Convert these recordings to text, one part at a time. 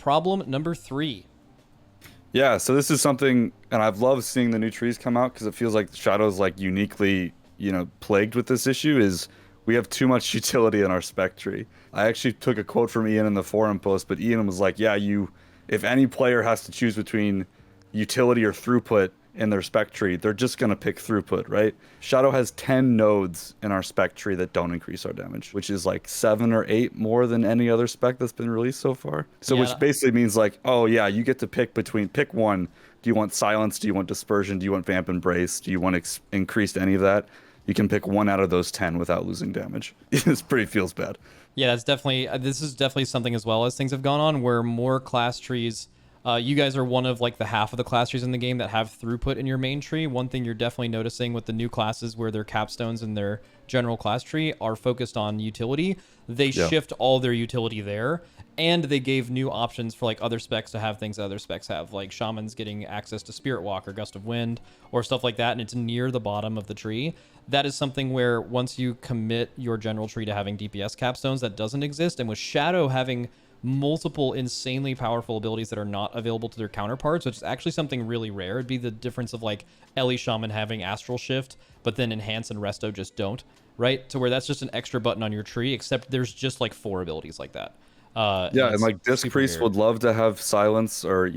problem number 3. Yeah, so this is something, and I've loved seeing the new trees come out because it feels like Shadow's like uniquely, plagued with this issue is we have too much utility in our spec tree. I actually took a quote from Ian in the forum post, but Ian was like, yeah, if any player has to choose between utility or throughput in their spec tree, they're just going to pick throughput, right? Shadow has 10 nodes in our spec tree that don't increase our damage, which is like 7 or 8 more than any other spec that's been released so far. So Yeah, which basically means like, oh yeah, you get to pick one. Do you want silence? Do you want dispersion? Do you want vamp embrace? Do you want increased any of that? You can pick one out of those 10 without losing damage. This pretty feels bad. Yeah, that's definitely this is definitely something as well as things have gone on where more class trees. You guys are one of like the half of the class trees in the game that have throughput in your main tree. One thing you're definitely noticing with the new classes where their capstones and their general class tree are focused on utility, they shift all their utility there, and they gave new options for like other specs to have things that other specs have, like shamans getting access to Spirit Walk or Gust of Wind or stuff like that, and it's near the bottom of the tree. That is something where once you commit your general tree to having DPS capstones, that doesn't exist, and with Shadow having multiple insanely powerful abilities that are not available to their counterparts, which is actually something really rare. It'd be the difference of like Ellie Shaman having Astral Shift, but then Enhance and Resto just don't, right? To where that's just an extra button on your tree, except there's just like 4 abilities like that. Yeah, and like Disc Priest would love to have Silence or,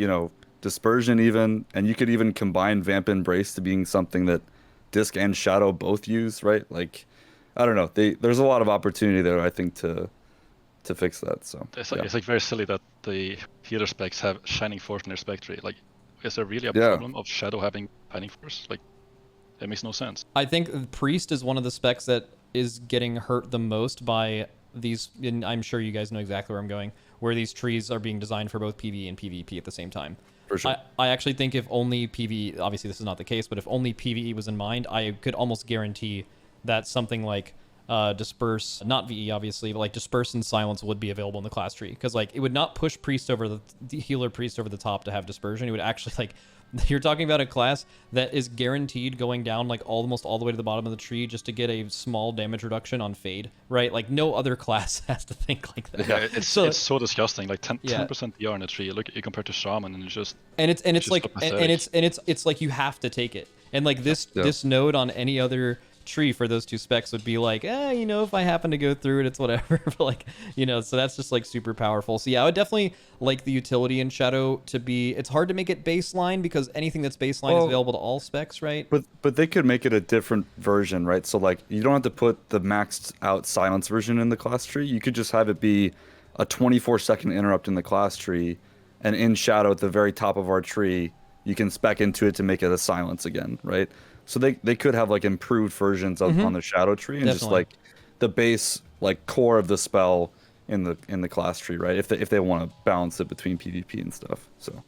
Dispersion even, and you could even combine Vamp Embrace to being something that Disc and Shadow both use, right? Like, I don't know. There's a lot of opportunity there, I think, to fix that. So it's like very silly that the healer specs have Shining Force in their spec tree. Like, is there really a problem of Shadow having Shining Force? Like, that makes no sense. I think Priest is one of the specs that is getting hurt the most by these, and I'm sure you guys know exactly where I'm going, where these trees are being designed for both PvE and PvP at the same time. For sure. I actually think if only PvE, obviously this is not the case, but if only PvE was in mind, I could almost guarantee that something like Disperse, not VE obviously, but like Disperse and Silence would be available in the class tree, because like it would not push Priest over the healer Priest over the top to have Dispersion. It would actually like, you're talking about a class that is guaranteed going down like almost all the way to the bottom of the tree just to get a small damage reduction on Fade, right? Like no other class has to think like that. Yeah, it's so disgusting. Like 10% DR in a tree. Look, you compare to Shaman, and it's just it's like you have to take it. And like this node on any other tree for those 2 specs would be like, if I happen to go through it, it's whatever. But like, so that's just like super powerful. So yeah, I would definitely like the utility in Shadow to be, it's hard to make it baseline because anything that's baseline is available to all specs, right? But they could make it a different version, right? So like you don't have to put the maxed out Silence version in the class tree. You could just have it be a 24-second interrupt in the class tree, and in Shadow at the very top of our tree, you can spec into it to make it a Silence again, right? So they could have like improved versions of on the Shadow tree and just like the base like core of the spell in the class tree, right? If they want to balance it between PvP and stuff. So